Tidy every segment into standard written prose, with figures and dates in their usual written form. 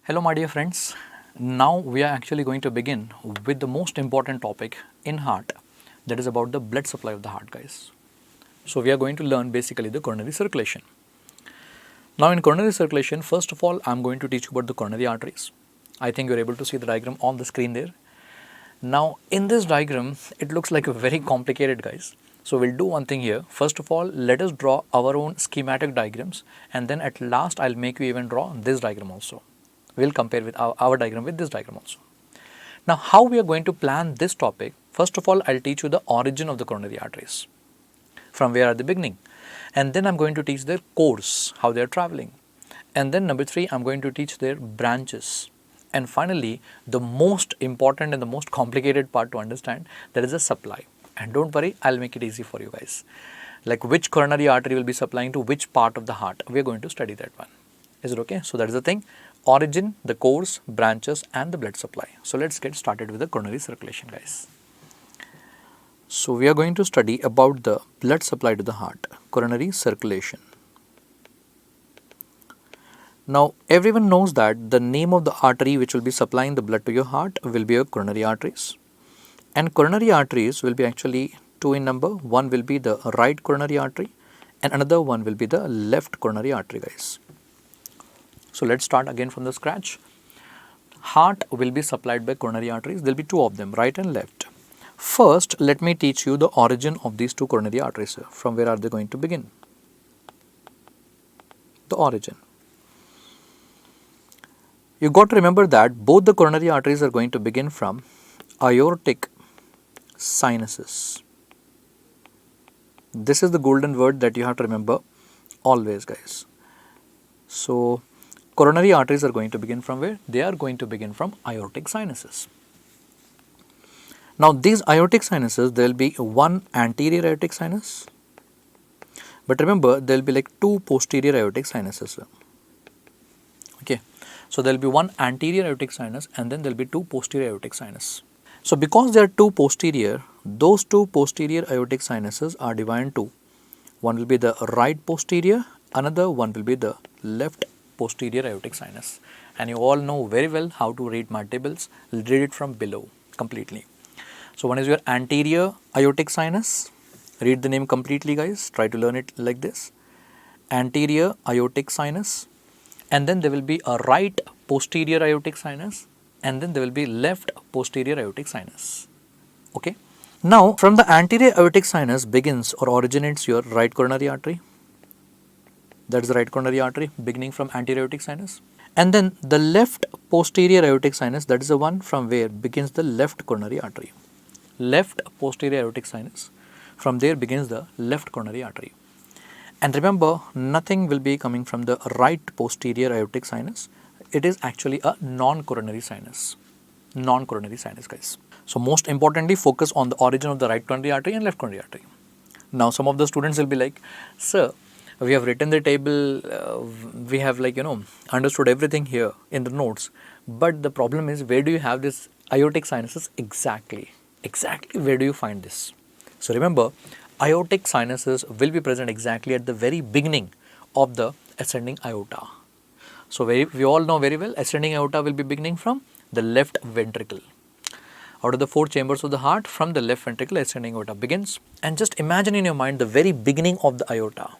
Hello my dear friends, now we are actually going to begin with the most important topic in heart, that is about the blood supply of the heart, guys. So we are going to learn basically the coronary circulation. Now in coronary circulation, first of all I am going to teach you about the coronary arteries. I think you are able to see the diagram on the screen there. Now in this diagram it looks like a very complicated, guys. So we'll do one thing here. First of all, let us draw our own schematic diagrams, and then at last I'll make you even draw this diagram also. We'll compare with our diagram with this diagram also. Now how we are going to plan this topic, first of all I'll teach you the origin of the coronary arteries, from where are they beginning, and then I'm going to teach their course, how they are traveling, and then number 3 I'm going to teach their branches, and finally the most important and the most complicated part to understand, that is the supply. And don't worry, I'll make it easy for you guys, like which coronary artery will be supplying to which part of the heart. We are going to study that one. Is it okay? So that is the thing. Origin, the course, branches and the blood supply. So let's get started with the coronary circulation, guys. So we are going to study about the blood supply to the heart, coronary circulation. Now everyone knows that the name of the artery which will be supplying the blood to your heart will be your coronary arteries. And coronary arteries will be actually two in number. One will be the right coronary artery and another one will be the left coronary artery, guys. So let's start again from the scratch. Heart will be supplied by coronary arteries. There will be two of them, right and left. First, let me teach you the origin of these two coronary arteries. From where are they going to begin? The origin. You got to remember that both the coronary arteries are going to begin from aortic sinuses. This is the golden word that you have to remember always, guys. So coronary arteries are going to begin from where? They are going to begin from aortic sinuses. Now these aortic sinuses, there will be one anterior aortic sinus, but remember there will be like two posterior aortic sinuses. Okay, so there will be one anterior aortic sinus and then there will be two posterior aortic sinus. So because there are two posterior, those two posterior aortic sinuses are divided into, one will be the right posterior, another one will be the left posterior aortic sinus. And you all know very well how to read my tables. Read it from below completely. So one is your anterior aortic sinus. Read the name completely, guys. Try to learn it like this. Anterior aortic sinus. And then there will be a right posterior aortic sinus. And then there will be left posterior aortic sinus. Okay. Now from the anterior aortic sinus begins or originates your right coronary artery. That is the right coronary artery beginning from anterior aortic sinus. And then the left posterior aortic sinus, that is the one from where begins the left coronary artery. Left posterior aortic sinus, from there begins the left coronary artery. And remember, nothing will be coming from the right posterior aortic sinus. It is actually a non-coronary sinus. Non-coronary sinus, guys. So most importantly, focus on the origin of the right coronary artery and left coronary artery. Now some of the students will be like, sir, we have written the table, we have understood everything here in the notes, but the problem is, where do you have this aortic sinuses exactly? Exactly where do you find this? So remember, aortic sinuses will be present exactly at the very beginning of the ascending aorta. So we all know very well, ascending aorta will be beginning from the left ventricle. Out of the four chambers of the heart, from the left ventricle, ascending aorta begins. And just imagine in your mind the very beginning of the aorta,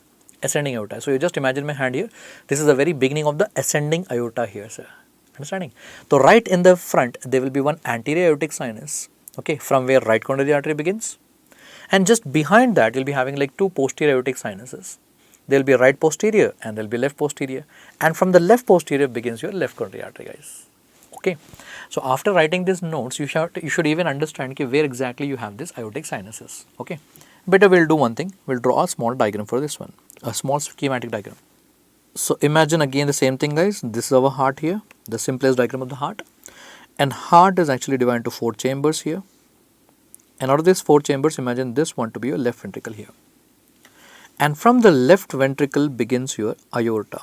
ascending aorta. So you just imagine my hand here. This is the very beginning of the ascending aorta here, sir. Understanding? So right in the front, there will be one anterior aortic sinus, okay, from where right coronary artery begins. And just behind that, you'll be having like two posterior aortic sinuses. There will be right posterior and there will be left posterior. And from the left posterior begins your left coronary artery, guys. Okay. So after writing these notes, you should even understand where exactly you have this aortic sinuses. Okay. Better we'll do one thing. We'll draw a small diagram for this one. A small schematic diagram. So imagine again the same thing, guys. This is our heart here. The simplest diagram of the heart. And heart is actually divided into four chambers here. And out of these four chambers, imagine this one to be your left ventricle here. And from the left ventricle begins your aorta,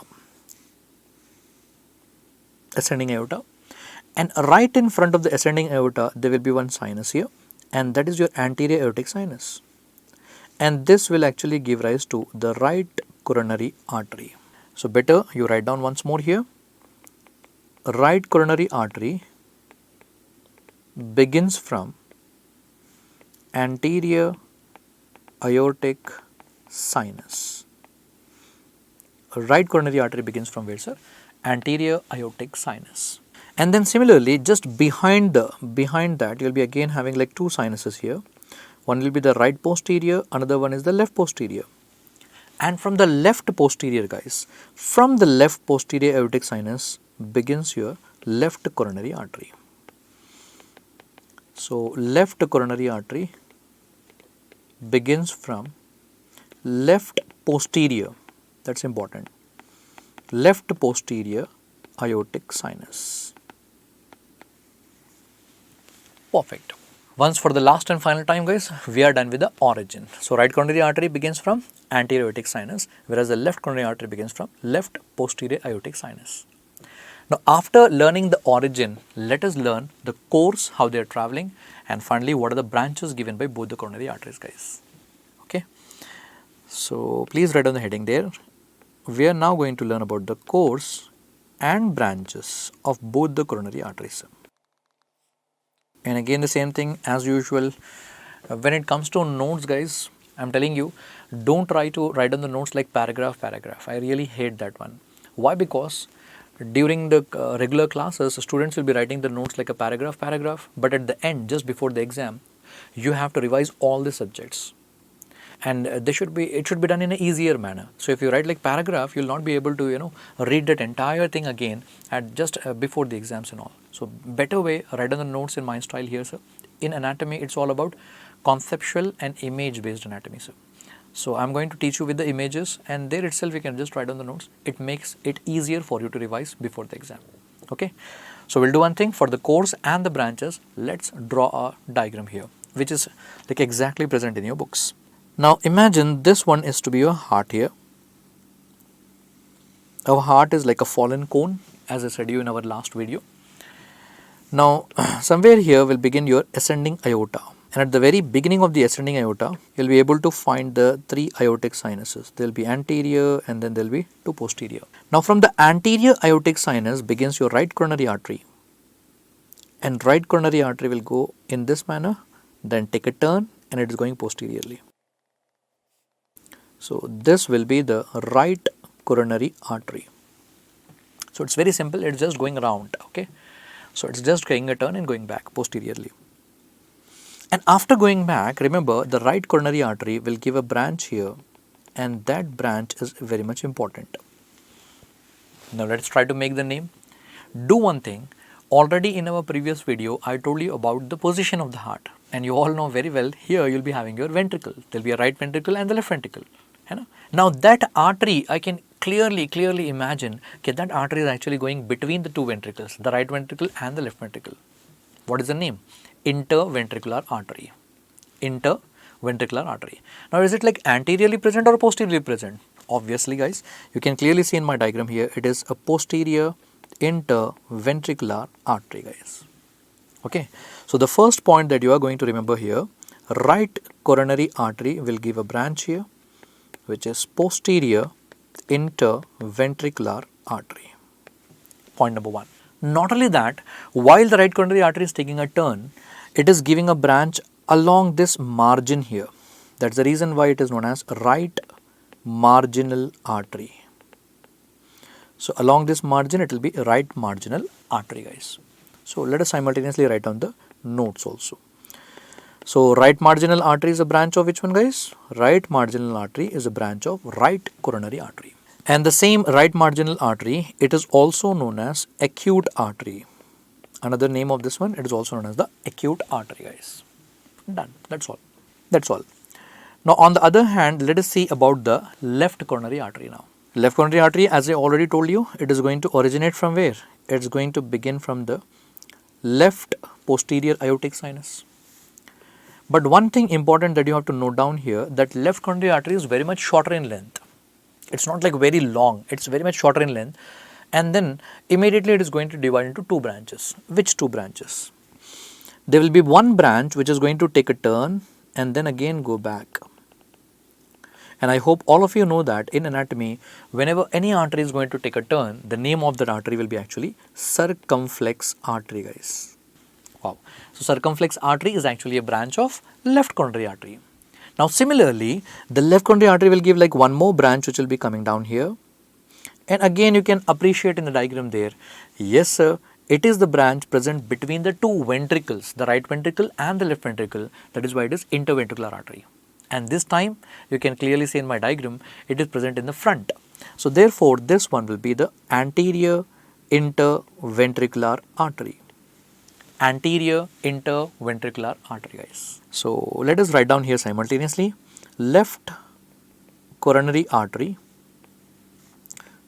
ascending aorta. And right in front of the ascending aorta, there will be one sinus here, and that is your anterior aortic sinus. And this will actually give rise to the right coronary artery. So better you write down once more here. right coronary artery begins from anterior aortic sinus. Right coronary artery begins from where, sir? Anterior aortic sinus. And then similarly, just behind that, you will be again having like two sinuses here. One will be the right posterior, another one is the left posterior. And from the left posterior, guys, from the left posterior aortic sinus begins your left coronary artery. So, left coronary artery begins from left posterior, that is important, left posterior aortic sinus. Perfect. Once for the last and final time, guys, we are done with the origin. So, right coronary artery begins from anterior aortic sinus, whereas the left coronary artery begins from left posterior aortic sinus. Now, after learning the origin, let us learn the course, how they are traveling, and finally, what are the branches given by both the coronary arteries, guys. Okay. So, please write down the heading there. We are now going to learn about the course and branches of both the coronary arteries. And again the same thing as usual, when it comes to notes, guys, I am telling you, don't try to write down the notes like paragraph. I really hate that one. Why? Because during the regular classes, students will be writing the notes like a paragraph, but at the end, just before the exam, you have to revise all the subjects. And it should be done in an easier manner. So if you write like paragraph, you will not be able to read that entire thing again at just before the exams and all. So better way, write down the notes in my style here, sir. In anatomy, it's all about conceptual and image based anatomy, sir. So I'm going to teach you with the images, and there itself you can just write down the notes. It makes it easier for you to revise before the exam. Okay. So we'll do one thing for the course and the branches. Let's draw a diagram here, which is like exactly present in your books. Now imagine this one is to be your heart here. Our heart is like a fallen cone, as I said you in our last video. Now somewhere here will begin your ascending aorta, and at the very beginning of the ascending aorta, you will be able to find the three aortic sinuses. There will be anterior and then there will be two posterior. Now from the anterior aortic sinus begins your right coronary artery, and right coronary artery will go in this manner, then take a turn, and it is going posteriorly. So this will be the right coronary artery. So it's very simple, it's just going around, okay. So it's just taking a turn and going back posteriorly. And after going back, remember the right coronary artery will give a branch here, and that branch is very much important. Now let's try to make the name. Do one thing, already in our previous video, I told you about the position of the heart, and you all know very well, here you will be having your ventricle. There will be a right ventricle and the left ventricle. Now that artery, I can clearly imagine that artery is actually going between the two ventricles, the right ventricle and the left ventricle. What is the name? Interventricular artery. Interventricular artery. Now is it like anteriorly present or posteriorly present? Obviously, guys, you can clearly see in my diagram here, it is a posterior interventricular artery, guys. Okay. So the first point that you are going to remember here, right coronary artery will give a branch here, which is posterior interventricular artery. Point number one. Not only that, while the right coronary artery is taking a turn, it is giving a branch along this margin here. That's the reason why it is known as right marginal artery. So along this margin, it will be right marginal artery, guys. So let us simultaneously write down the notes also. So right marginal artery is a branch of which one, guys? Right marginal artery is a branch of right coronary artery. And the same right marginal artery, it is also known as acute artery. Another name of this one, it is also known as the acute artery, guys. Done. That's all. That's all. Now on the other hand, let us see about the left coronary artery now. Left coronary artery, as I already told you, it is going to originate from where? It is going to begin from the left posterior aortic sinus. But one thing important that you have to note down here, that left coronary artery is very much shorter in length. It's not like very long, it's very much shorter in length, and then immediately it is going to divide into two branches. Which two branches? There will be one branch which is going to take a turn and then again go back. And I hope all of you know that in anatomy, whenever any artery is going to take a turn, the name of that artery will be actually circumflex artery, guys. Wow. So circumflex artery is actually a branch of left coronary artery. Now similarly, the left coronary artery will give like one more branch which will be coming down here. And again you can appreciate in the diagram there, yes sir, it is the branch present between the two ventricles, the right ventricle and the left ventricle. That is why it is interventricular artery. And this time you can clearly see in my diagram, it is present in the front. So therefore this one will be the anterior interventricular artery. Anterior interventricular artery, guys. So let us write down here simultaneously. Left coronary artery.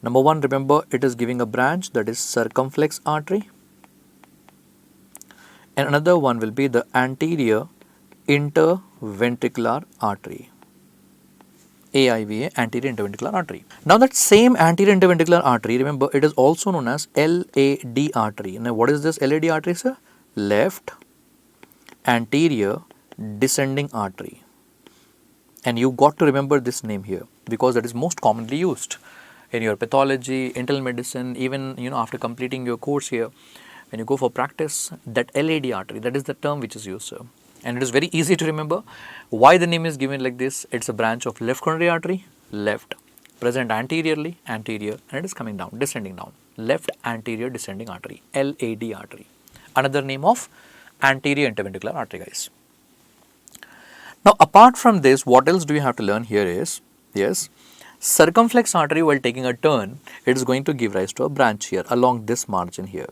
Number one, remember it is giving a branch, that is circumflex artery. And another one will be the anterior interventricular artery. AIVA, anterior interventricular artery. Now that same anterior interventricular artery, remember it is also known as LAD artery. Now what is this LAD artery, sir? Left anterior descending artery. And you got to remember this name here because that is most commonly used in your pathology, internal medicine, even after completing your course here, when you go for practice, that LAD artery, that is the term which is used, sir. And it is very easy to remember why the name is given like this. It's a branch of left coronary artery, left, present anteriorly, anterior, and it is coming down, descending down. Left anterior descending artery, LAD artery. Another name of anterior interventricular artery, guys. Now apart from this, what else do we have to learn here is, yes, circumflex artery while taking a turn, it is going to give rise to a branch here along this margin here.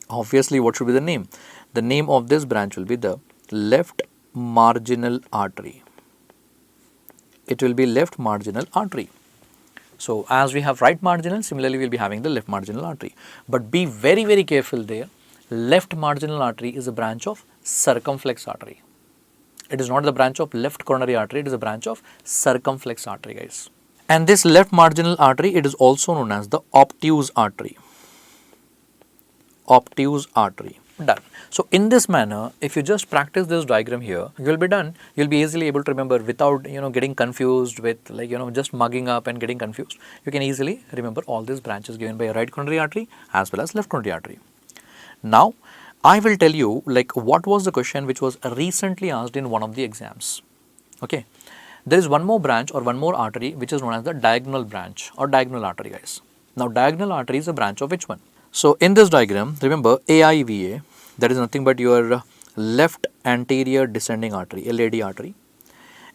Obviously, what should be the name? The name of this branch will be the left marginal artery. It will be left marginal artery. So as we have right marginal, similarly we will be having the left marginal artery. But be very, very careful there. Left marginal artery is a branch of circumflex artery. It is not the branch of left coronary artery, it is a branch of circumflex artery, guys. And this left marginal artery, it is also known as the obtuse artery. Obtuse artery. Done. So in this manner, if you just practice this diagram here, you will be done. You will be easily able to remember without getting confused with just mugging up and getting confused. You can easily remember all these branches given by a right coronary artery as well as left coronary artery. Now I will tell you what was the question which was recently asked in one of the exams. Okay, there is one more branch or one more artery which is known as the diagonal branch or diagonal artery, guys. Now diagonal artery is a branch of which one? So in this diagram, remember AIVA, that is nothing but your left anterior descending artery, LAD artery.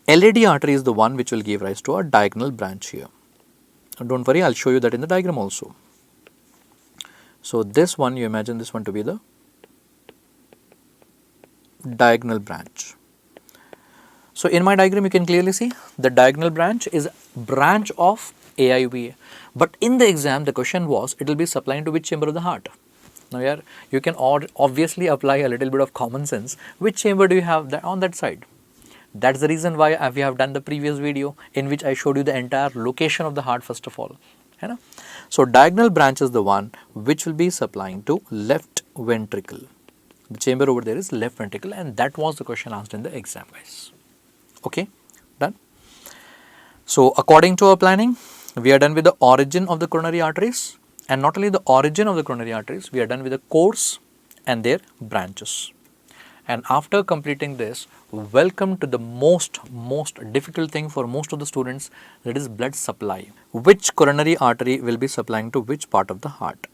LAD artery is the one which will give rise to a diagonal branch here. Don't worry, I'll show you that in the diagram also. So this one, you imagine this one to be the diagonal branch. So in my diagram, you can clearly see the diagonal branch is branch of AIVA. But in the exam, the question was, it will be supplying to which chamber of the heart? Now here, you can obviously apply a little bit of common sense. Which chamber do you have on that side? That's the reason why we have done the previous video in which I showed you the entire location of the heart first of all. So diagonal branch is the one which will be supplying to left ventricle. The chamber over there is left ventricle, and that was the question asked in the exam, guys. Okay, done. So according to our planning, we are done with the origin of the coronary arteries, and not only the origin of the coronary arteries, we are done with the course and their branches. And after completing this, welcome to the most difficult thing for most of the students, that is blood supply. Which coronary artery will be supplying to which part of the heart?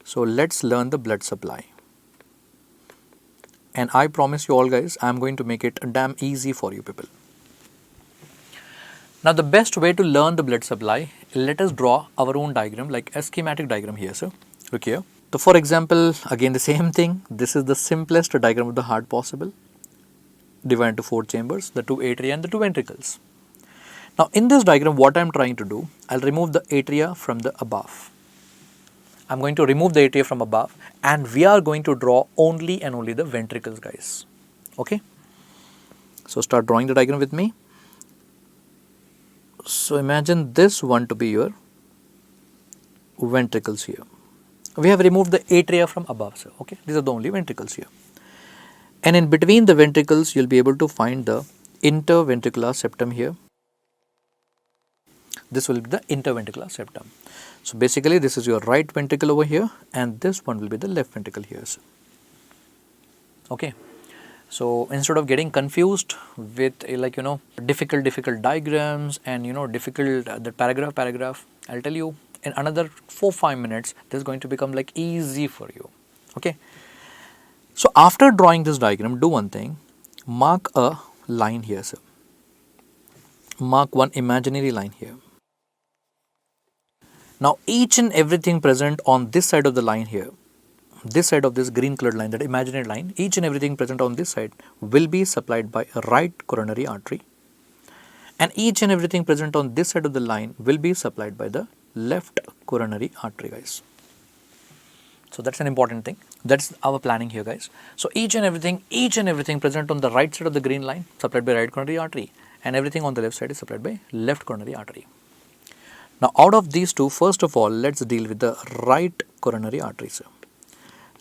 So let's learn the blood supply. And I promise you all, guys, I am going to make it damn easy for you people. Now the best way to learn the blood supply, let us draw our own diagram, like a schematic diagram here. So look here. So for example, again the same thing, this is the simplest diagram of the heart possible, divided into 4 chambers, the 2 atria and the 2 ventricles. Now in this diagram, what I am trying to do, I will remove the atria from the above. I am going to remove the atria from above, and we are going to draw only and only the ventricles, guys. Okay. So start drawing the diagram with me. So imagine this one to be your ventricles here. We have removed the atria from above, sir. Okay, these are the only ventricles here. And in between the ventricles, you will be able to find the interventricular septum here. This will be the interventricular septum. So basically this is your right ventricle over here and this one will be the left ventricle here. Okay. So instead of getting confused with difficult diagrams and difficult the paragraph, I'll tell you in another 4-5 minutes this is going to become like easy for you. Okay. So after drawing this diagram, do one thing, mark a line here, sir. Mark one imaginary line here. Now each and everything present on this side of the line here, this side of this green colored line, that imaginary line, each and everything present on this side will be supplied by a right coronary artery, and each and everything present on this side of the line will be supplied by the left coronary artery, guys. So that's an important thing. That's our planning here, guys. So each and everything present on the right side of the green line supplied by right coronary artery, and everything on the left side is supplied by left coronary artery. Now out of these two, first of all, let's deal with the right coronary artery, sir.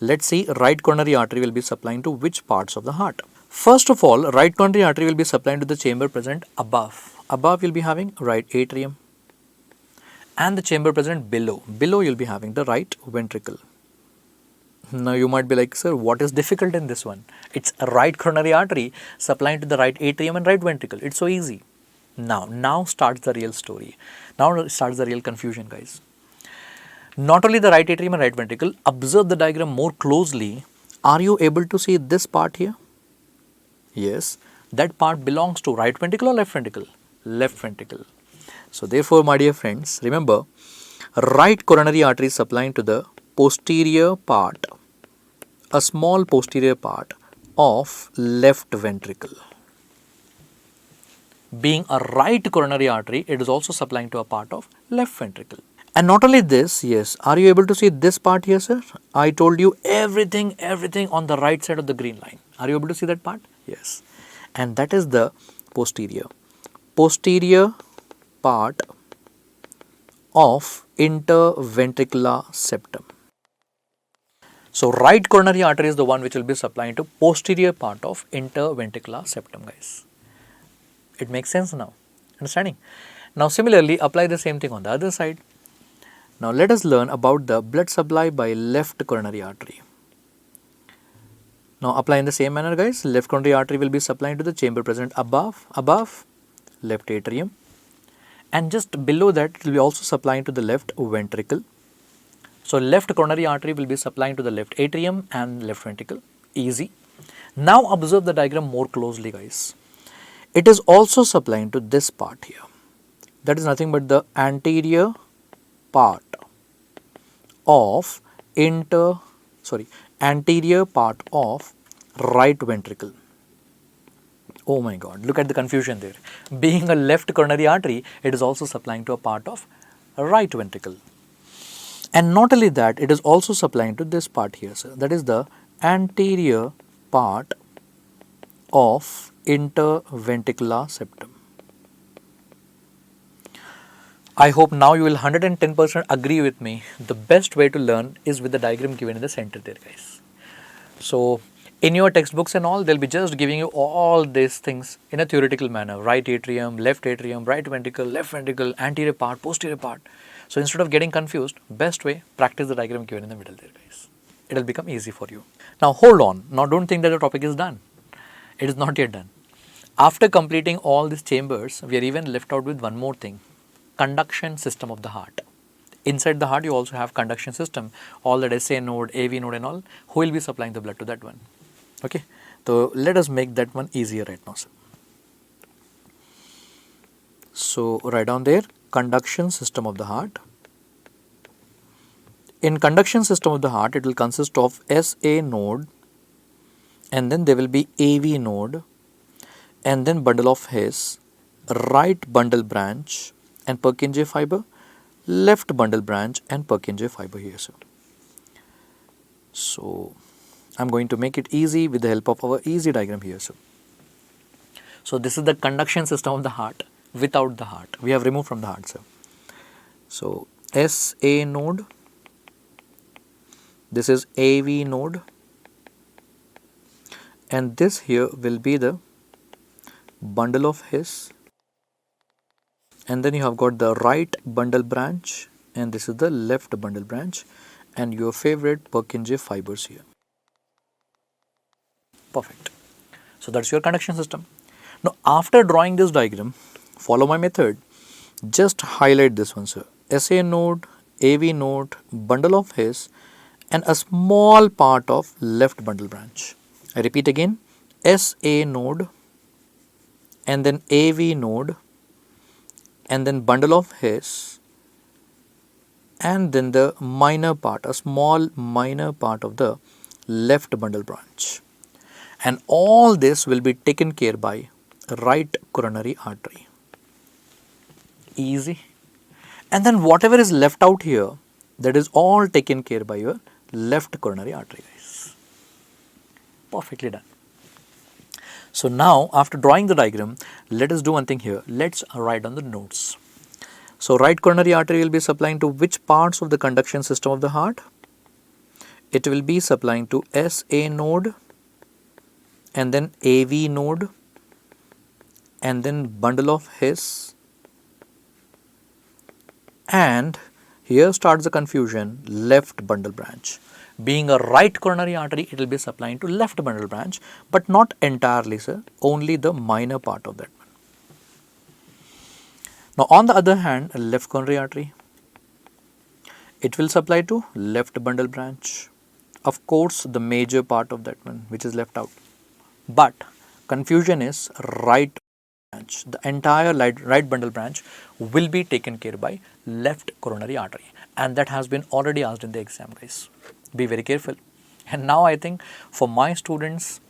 Let's see, right coronary artery will be supplying to which parts of the heart. First of all, right coronary artery will be supplying to the chamber present above. Above you'll be having right atrium, and the chamber present below. Below you'll be having the right ventricle. Now you might be like, sir, what is difficult in this one? It's a right coronary artery supplying to the right atrium and right ventricle. It's so easy. Now starts the real story. Now starts the real confusion, guys. Not only the right atrium and right ventricle, observe the diagram more closely. Are you able to see this part here? Yes, that part belongs to right ventricle or left ventricle? Left ventricle. So therefore, my dear friends, remember, right coronary artery is supplying to the posterior part, a small posterior part of left ventricle. Being a right coronary artery, it is also supplying to a part of left ventricle. And not only this, yes, are you able to see this part here, sir? I told you everything on the right side of the green line. Are you able to see that part? Yes. And that is the posterior part of interventricular septum. So right coronary artery is the one which will be supplying to posterior part of interventricular septum, guys. It makes sense now. Understanding? Now similarly, apply the same thing on the other side. Now let us learn about the blood supply by left coronary artery. Now apply in the same manner, guys. Left coronary artery will be supplying to the chamber present above left atrium, and just below that it will be also supplying to the left ventricle. So left coronary artery will be supplying to the left atrium and left ventricle. Easy. Now observe the diagram more closely, guys. It is also supplying to this part here. That is nothing but the anterior part of anterior part of right ventricle. Oh my God, look at the confusion there. Being a left coronary artery, it is also supplying to a part of right ventricle. And not only that, it is also supplying to this part here, sir. That is the anterior part of interventricular septum. I hope now you will 110% agree with me. The best way to learn is with the diagram given in the center there, guys. So in your textbooks and all, they'll be just giving you all these things in a theoretical manner. Right atrium, right ventricle, left ventricle, anterior part, posterior part. So instead of getting confused, best way, practice the diagram given in the middle there, guys. It will become easy for you. Now hold on. Now don't think that the topic is done. It is not yet done. After completing all these chambers, we are even left out with one more thing. Conduction system of the heart. Inside the heart, you also have conduction system, all that SA node, AV node and all, who will be supplying the blood to that one. Okay, so let us make that one easier right now, sir. So write down there, conduction system of the heart. In conduction system of the heart, it will consist of SA node, and then there will be AV node, and then bundle of His, right bundle branch and Purkinje fiber, left bundle branch and Purkinje fiber here, sir. So I'm going to make it easy with the help of our easy diagram here, sir. So this is the conduction system of the heart without the heart. We have removed from the heart, sir. So SA node, this is AV node, and this here will be the bundle of His, and then you have got the right bundle branch, and this is the left bundle branch, and your favorite Purkinje fibers here. Perfect. So that's your conduction system. Now after drawing this diagram, follow my method. Just highlight this one, sir. SA node, AV node, bundle of His, and a small part of left bundle branch. I repeat again, SA node, and then AV node, and then bundle of His, and then the minor part, a small minor part of the left bundle branch. And all this will be taken care by right coronary artery. Easy. And then whatever is left out here, that is all taken care by your left coronary artery, guys. Perfectly done. So now after drawing the diagram, let us do one thing here. Let's write on the notes. So right coronary artery will be supplying to which parts of the conduction system of the heart? It will be supplying to SA node, and then AV node, and then bundle of His, and here starts the confusion, left bundle branch. Being a right coronary artery, it will be supplying to left bundle branch, but not entirely, sir, only the minor part of that one. Now on the other hand, left coronary artery, it will supply to left bundle branch. Of course, the major part of that one which is left out. But confusion is right branch. The entire right bundle branch will be taken care by left coronary artery, and that has been already asked in the exam, guys. Be very careful. And now I think for my students,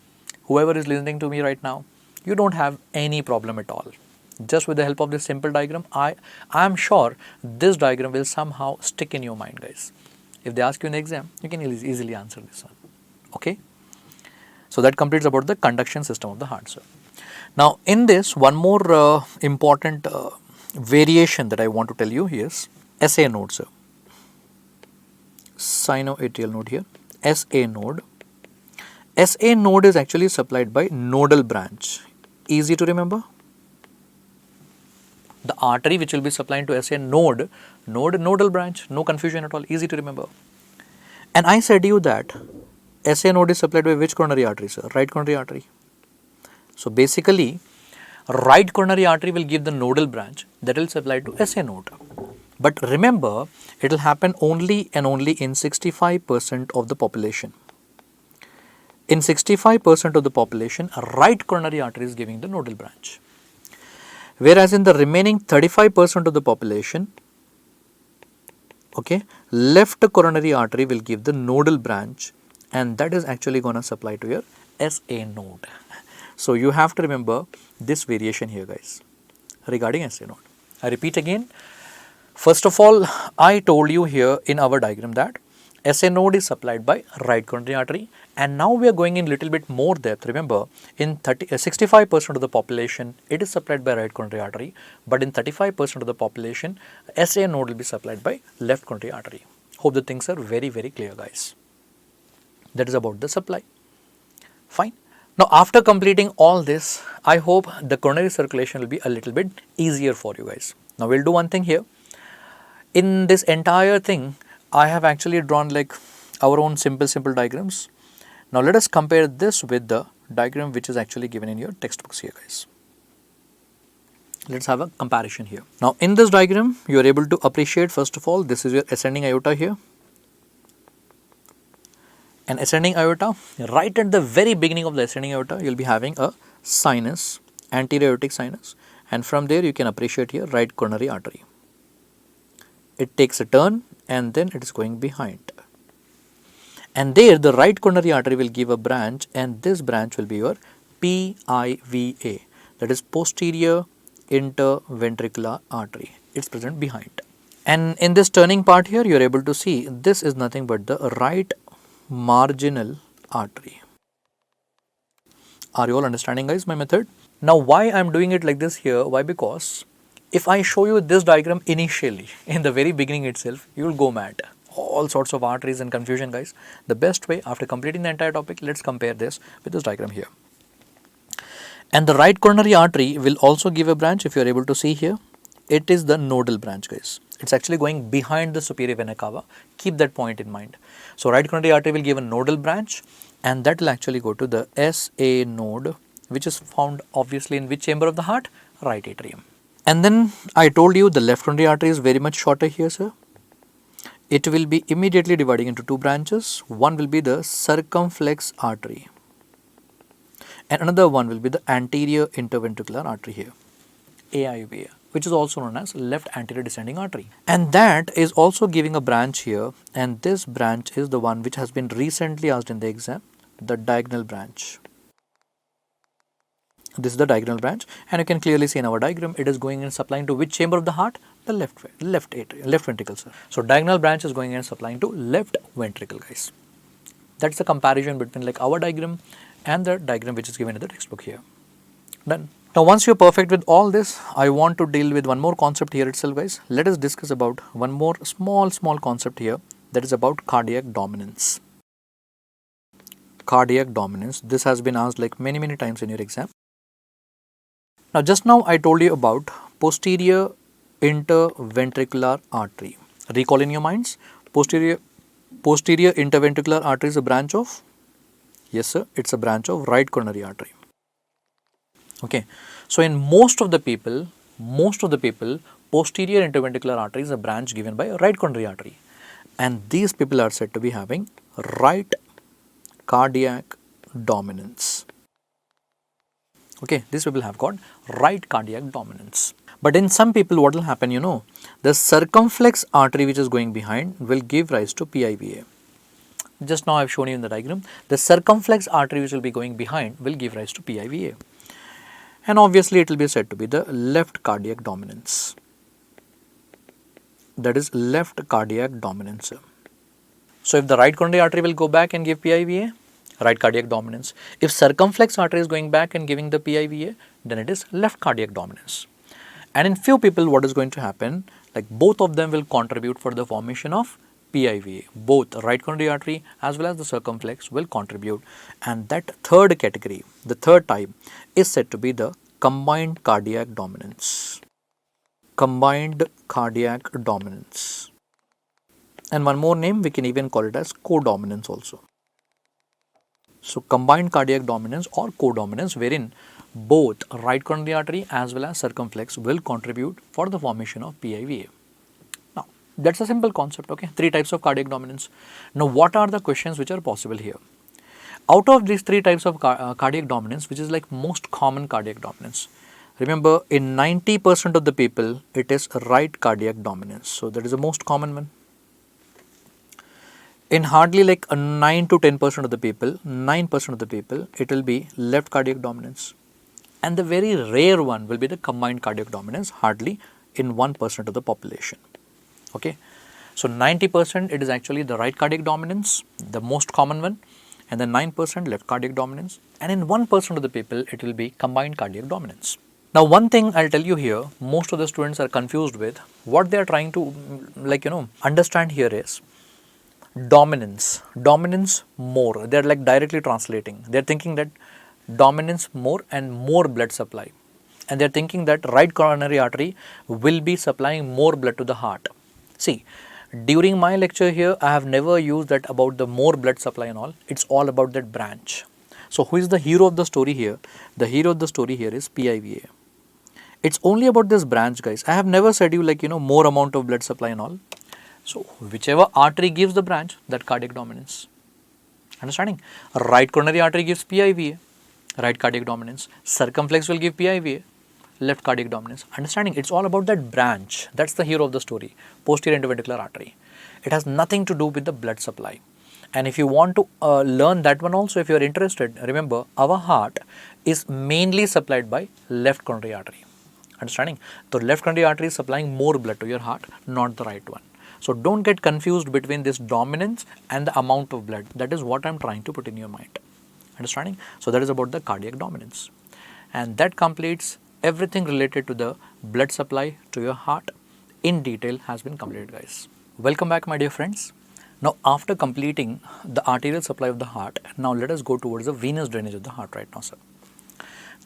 whoever is listening to me right now, you don't have any problem at all. Just with the help of this simple diagram, I am sure this diagram will somehow stick in your mind, guys. If they ask you in the exam, you can easily answer this one. Okay. So that completes about the conduction system of the heart, sir. Now in this, one more important variation that I want to tell you is SA node, sir. Sinoatrial node here, SA node. SA node is actually supplied by nodal branch. Easy to remember. The artery which will be supplying to SA node, nodal branch, no confusion at all, easy to remember. And I said you that SA node is supplied by which coronary artery, sir? Right coronary artery. So basically, right coronary artery will give the nodal branch that will supply to SA node. But remember, it will happen only and only in 65% of the population. In 65% of the population, right coronary artery is giving the nodal branch. Whereas in the remaining 35% of the population, okay, left coronary artery will give the nodal branch, and that is actually going to supply to your SA node. So you have to remember this variation here, guys, regarding SA node. I repeat again. First of all, I told you here in our diagram that SA node is supplied by right coronary artery, and now we are going in little bit more depth. Remember, in 65% of the population, it is supplied by right coronary artery, but in 35% of the population, SA node will be supplied by left coronary artery. Hope the things are very clear, guys. That is about the supply. Fine. Now after completing all this, I hope the coronary circulation will be a little bit easier for you guys. Now we'll do one thing here. In this entire thing, I have actually drawn like our own simple diagrams. Now let us compare this with the diagram which is actually given in your textbooks here, guys. Let's have a comparison here. Now in this diagram, you are able to appreciate, first of all, this is your ascending aorta here. An ascending aorta, right at the very beginning of the ascending aorta, you will be having a sinus, anterior aortic sinus, and from there you can appreciate here right coronary artery. It takes a turn and then it is going behind. And there the right coronary artery will give a branch, and this branch will be your PIVA, that is posterior interventricular artery. It's present behind. And in this turning part here, you are able to see this is nothing but the right marginal artery. Are you all understanding, guys, my method? Now why I am doing it like this here? Why? Because if I show you this diagram initially, in the very beginning itself, you will go mad. All sorts of arteries and confusion, guys. The best way, after completing the entire topic, let's compare this with this diagram here. And the right coronary artery will also give a branch, if you are able to see here. It is the nodal branch, guys. It's actually going behind the superior vena cava. Keep that point in mind. So right coronary artery will give a nodal branch, and that will actually go to the SA node, which is found obviously in which chamber of the heart? Right atrium. And then I told you the left coronary artery is very much shorter here, sir. It will be immediately dividing into two branches. One will be the circumflex artery, and another one will be the anterior interventricular artery here, AIVA, which is also known as left anterior descending artery. And that is also giving a branch here, and this branch is the one which has been recently asked in the exam, the diagonal branch. This is the diagonal branch, and you can clearly see in our diagram it is going and supplying to which chamber of the heart? The left ventricle, sir. So diagonal branch is going and supplying to left ventricle, guys. That's the comparison between like our diagram and the diagram which is given in the textbook here. Done. Now once you are perfect with all this, I want to deal with one more concept here itself, guys. Let us discuss about one more small concept here, that is about cardiac dominance. Cardiac dominance. This has been asked like many times in your exam. Now just now I told you about posterior interventricular artery. Recall in your minds, posterior interventricular artery is a branch of, yes sir, it's a branch of right coronary artery. Okay, so in most of the people, posterior interventricular artery is a branch given by right coronary artery, and these people are said to be having right cardiac dominance. Okay, these people have got right cardiac dominance. But in some people what will happen, you know, the circumflex artery which is going behind will give rise to PIVA. Just now I have shown you in the diagram, the circumflex artery which will be going behind will give rise to PIVA. And obviously it will be said to be the left cardiac dominance. That is left cardiac dominance. So if the right coronary artery will go back and give PIVA, right cardiac dominance. If circumflex artery is going back and giving the PIVA, then it is left cardiac dominance. And in few people what is going to happen, like both of them will contribute for the formation of PIVA. Both right coronary artery as well as the circumflex will contribute, and that third category, the third type, is said to be the combined cardiac dominance. Combined cardiac dominance. And one more name, we can even call it as codominance also. So combined cardiac dominance or codominance, wherein both right coronary artery as well as circumflex will contribute for the formation of PIVA. Now that's a simple concept, okay? Three types of cardiac dominance. Now what are the questions which are possible here? Out of these three types of cardiac dominance, which is like most common cardiac dominance, remember in 90% of the people it is right cardiac dominance. So that is the most common one. In hardly like a 9 to 10% of the people, 9% of the people, it will be left cardiac dominance. And the very rare one will be the combined cardiac dominance, hardly in 1% of the population. Okay. So 90% it is actually the right cardiac dominance, the most common one, and then 9% left cardiac dominance, and in 1% of the people it will be combined cardiac dominance. Now one thing I'll tell you here, most of the students are confused with, what they are trying to understand here is dominance more. They are like directly translating. They are thinking that dominance more and more blood supply, and they are thinking that right coronary artery will be supplying more blood to the heart. See, during my lecture here I have never used that about the more blood supply and all. It's all about that branch. So who is the hero of the story here? The hero of the story here is PIVA. It's only about this branch, guys. I have never said you more amount of blood supply and all. So whichever artery gives the branch, that cardiac dominance. Understanding? Right coronary artery gives PIVA, right cardiac dominance. Circumflex will give PIVA, left cardiac dominance. Understanding? It's all about that branch. That's the hero of the story. Posterior interventricular artery. It has nothing to do with the blood supply. And if you want to learn that one also, if you are interested, remember our heart is mainly supplied by left coronary artery. Understanding? The left coronary artery is supplying more blood to your heart, not the right one. So don't get confused between this dominance and the amount of blood. That is what I am trying to put in your mind. Understanding? So that is about the cardiac dominance. And that completes everything related to the blood supply to your heart in detail has been completed, guys. Welcome back, my dear friends. Now after completing the arterial supply of the heart, now let us go towards the venous drainage of the heart right now, sir.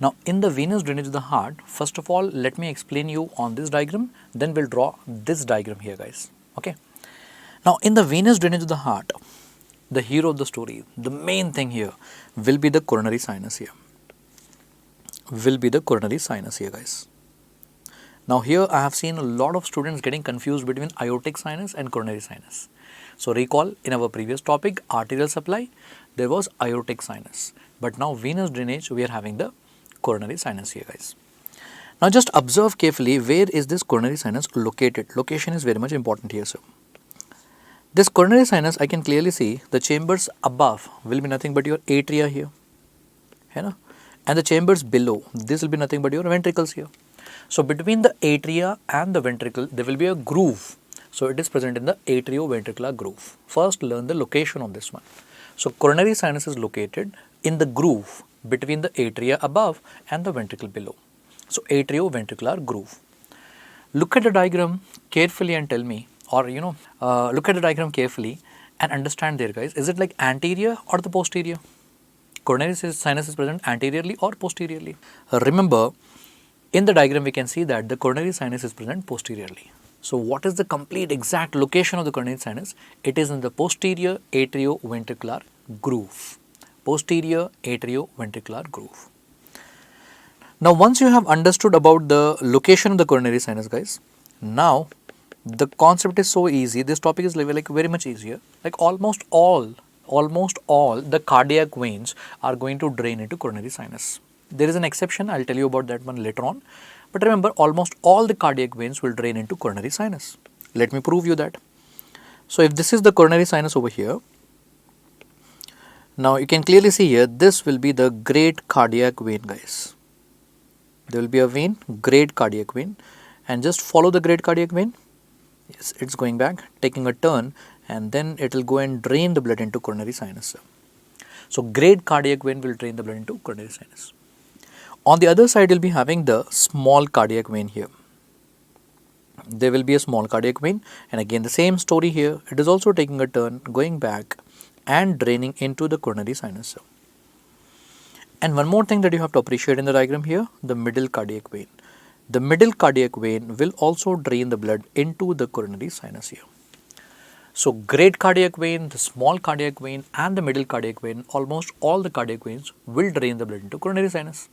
Now in the venous drainage of the heart, first of all let me explain you on this diagram, then we'll draw this diagram here guys. Okay. Now in the venous drainage of the heart, the hero of the story, the main thing here will be the coronary sinus here. Will be the coronary sinus here guys. Now here I have seen a lot of students getting confused between aortic sinus and coronary sinus. So recall in our previous topic arterial supply there was aortic sinus, but now venous drainage we are having the coronary sinus here guys. Now just observe carefully where is this coronary sinus located. Location is very much important here sir. This coronary sinus I can clearly see the chambers above will be nothing but your atria here, and the chambers below this will be nothing but your ventricles here. So between the atria and the ventricle there will be a groove. So it is present in the atrioventricular groove. First learn the location of this one. So coronary sinus is located in the groove between the atria above and the ventricle below. So atrioventricular groove. Look at the diagram carefully and tell me, or look at the diagram carefully and understand there guys, is it like anterior or the posterior? Coronary sinus is present anteriorly or posteriorly? Remember, in the diagram we can see that the coronary sinus is present posteriorly. So what is the complete exact location of the coronary sinus? It is in the posterior atrioventricular groove. Posterior atrioventricular groove. Now once you have understood about the location of the coronary sinus guys, now the concept is so easy, this topic is like very much easier. Like almost all the cardiac veins are going to drain into coronary sinus. There is an exception, I will tell you about that one later on. But remember, almost all the cardiac veins will drain into coronary sinus. Let me prove you that. So if this is the coronary sinus over here, now you can clearly see here, this will be the great cardiac vein guys. There will be a vein, great cardiac vein, and just follow the great cardiac vein. Yes, it's going back, taking a turn, and then it will go and drain the blood into coronary sinus. So great cardiac vein will drain the blood into coronary sinus. On the other side, you'll be having the small cardiac vein here. There will be a small cardiac vein, and again the same story here. It is also taking a turn, going back and draining into the coronary sinus. And one more thing that you have to appreciate in the diagram here, the middle cardiac vein. The middle cardiac vein will also drain the blood into the coronary sinus here. So great cardiac vein, the small cardiac vein and the middle cardiac vein, almost all the cardiac veins will drain the blood into coronary sinus.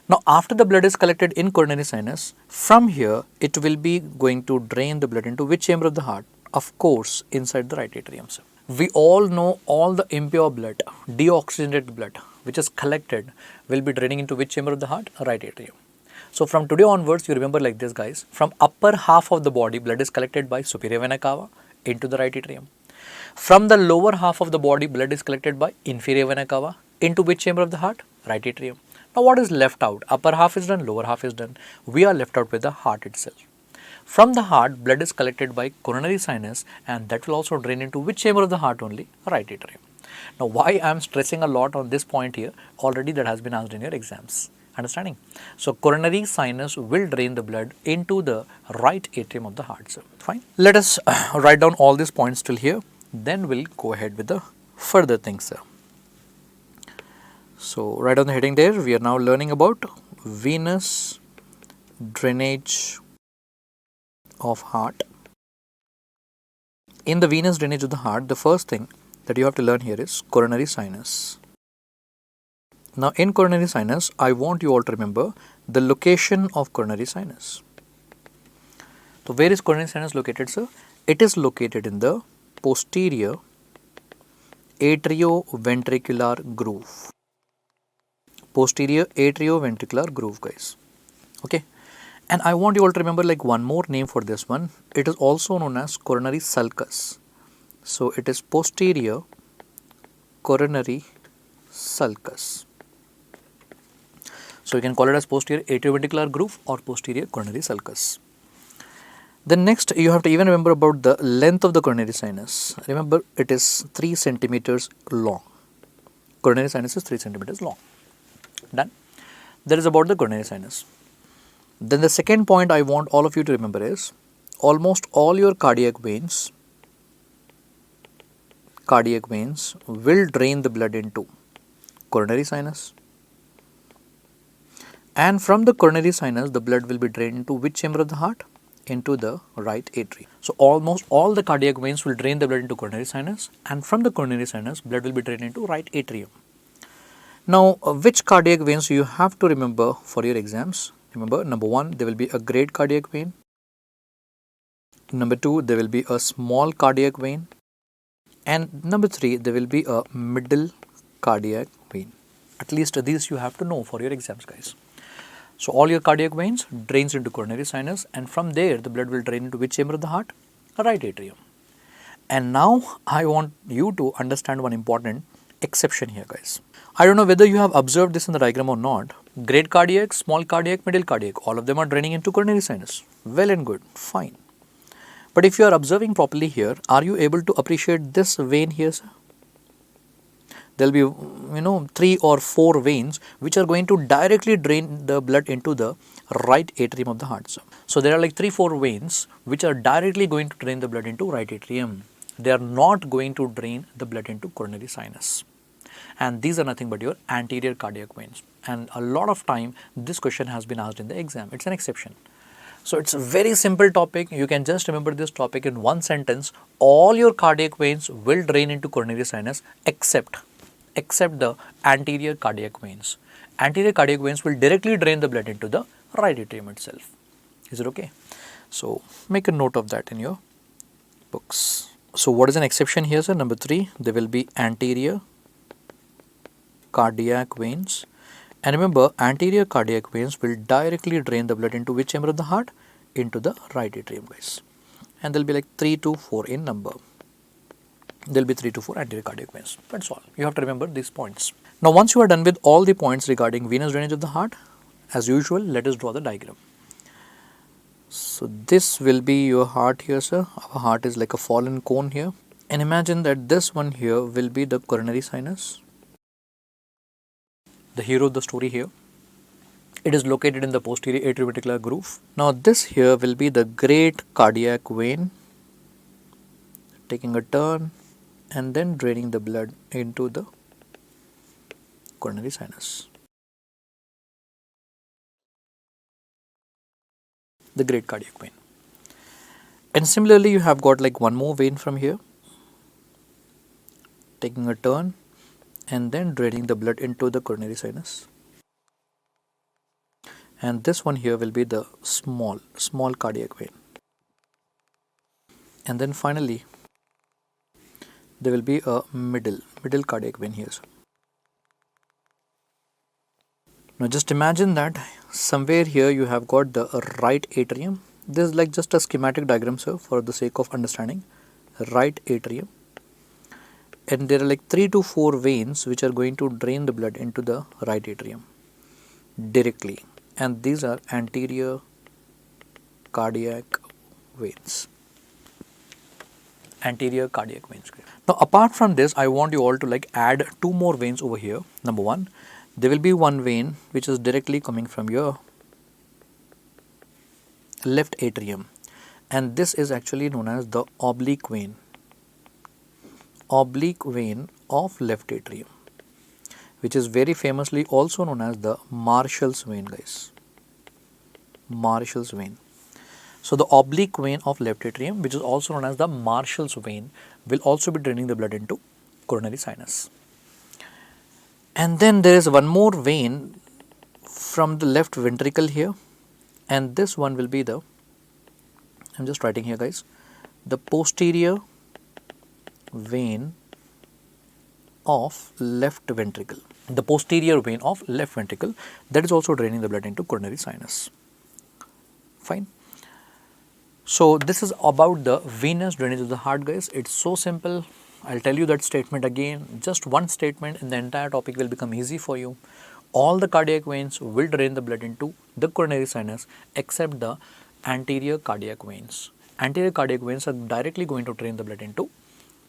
Now after the blood is collected in coronary sinus, from here it will be going to drain the blood into which chamber of the heart? Of course inside the right atrium. Sir. We all know all the impure blood, deoxygenated blood which is collected will be draining into which chamber of the heart? Right atrium. So from today onwards you remember like this guys, from upper half of the body blood is collected by superior vena cava into the right atrium. From the lower half of the body blood is collected by inferior vena cava into which chamber of the heart? Right atrium. Now what is left out? Upper half is done, lower half is done. We are left out with the heart itself. From the heart blood is collected by coronary sinus and that will also drain into which chamber of the heart only? Right atrium. Now why I am stressing a lot on this point here, already that has been asked in your exams. Understanding? So coronary sinus will drain the blood into the right atrium of the heart. So fine. Let us write down all these points till here. Then we'll go ahead with the further things, sir. So write down the heading there. We are now learning about venous drainage of heart. In the venous drainage of the heart, the first thing that you have to learn here is coronary sinus. Now in coronary sinus, I want you all to remember the location of coronary sinus. So where is coronary sinus located, sir? It is located in the posterior atrioventricular groove. Posterior atrioventricular groove, guys. Okay. And I want you all to remember like one more name for this one. It is also known as coronary sulcus. So it is posterior coronary sulcus. So you can call it as posterior atrioventricular groove or posterior coronary sulcus. Then next you have to even remember about the length of the coronary sinus. Remember it is 3 centimeters long. Coronary sinus is 3 centimeters long. Done. That is about the coronary sinus. Then the second point I want all of you to remember is almost all your cardiac veins will drain the blood into coronary sinus, And from the coronary sinus, the blood will be drained into which chamber of the heart? Into the right atrium. So almost all the cardiac veins will drain the blood into coronary sinus, and from the coronary sinus, blood will be drained into right atrium. Now, which cardiac veins you have to remember for your exams? Remember, number 1, there will be a great cardiac vein. Number 2, there will be a small cardiac vein. And number 3, there will be a middle cardiac vein. At least these you have to know for your exams, guys. So all your cardiac veins drains into coronary sinus, and from there the blood will drain into which chamber of the heart? Right atrium. And now I want you to understand one important exception here, guys. I don't know whether you have observed this in the diagram or not. Great cardiac, small cardiac, middle cardiac, all of them are draining into coronary sinus. Well and good, fine. But if you are observing properly here, are you able to appreciate this vein here, sir? There will be 3 or 4 veins which are going to directly drain the blood into the right atrium of the heart, sir. So there are like 3-4 veins which are directly going to drain the blood into right atrium. They are not going to drain the blood into coronary sinus. And these are nothing but your anterior cardiac veins. And a lot of time this question has been asked in the exam. It's an exception. So it's a very simple topic. You can just remember this topic in one sentence. All your cardiac veins will drain into coronary sinus except the anterior cardiac veins. Anterior cardiac veins will directly drain the blood into the right atrium itself. Is it okay? So make a note of that in your books. So what is an exception here, sir? Number 3, there will be anterior cardiac veins. And remember, anterior cardiac veins will directly drain the blood into which chamber of the heart? Into the right atrium, guys. And there will be like 3 to 4 in number. There will be 3 to 4 anterior cardiac veins. That's all. You have to remember these points. Now, once you are done with all the points regarding venous drainage of the heart, as usual, let us draw the diagram. So this will be your heart here, sir. Our heart is like a fallen cone here. And imagine that this one here will be the coronary sinus. The hero of the story here. It is located in the posterior atrioventricular groove. Now this here will be the great cardiac vein, taking a turn and then draining the blood into the coronary sinus. The great cardiac vein. And similarly you have got like one more vein from here, taking a turn and then draining the blood into the coronary sinus. And this one here will be the small cardiac vein. And then finally there will be a middle cardiac vein here. Now just imagine that somewhere here you have got the right atrium. This is like just a schematic diagram, sir, for the sake of understanding. Right atrium. And there are like 3 to 4 veins which are going to drain the blood into the right atrium directly. And these are anterior cardiac veins. Anterior cardiac veins. Now apart from this, I want you all to like add 2 more veins over here. Number 1, there will be one vein which is directly coming from your left atrium, and this is actually known as the oblique vein. Oblique vein of left atrium, which is very famously also known as the Marshall's vein, guys. Marshall's vein. So the oblique vein of left atrium, which is also known as the Marshall's vein, will also be draining the blood into coronary sinus. And then there is one more vein from the left ventricle here, and this one will be the, I'm just writing here, guys, the posterior vein of left ventricle. The posterior vein of left ventricle, that is also draining the blood into coronary sinus. Fine. So this is about the venous drainage of the heart, guys. It's so simple. I'll tell you that statement again. Just one statement and the entire topic will become easy for you. All the cardiac veins will drain the blood into the coronary sinus except the anterior cardiac veins. Anterior cardiac veins are directly going to drain the blood into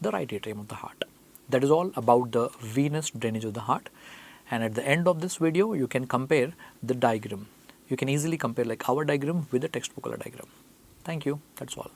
the right atrium of the heart. That is all about the venous drainage of the heart. And at the end of this video, you can compare the diagram. You can easily compare like our diagram with the textbook color diagram. Thank you. That's all.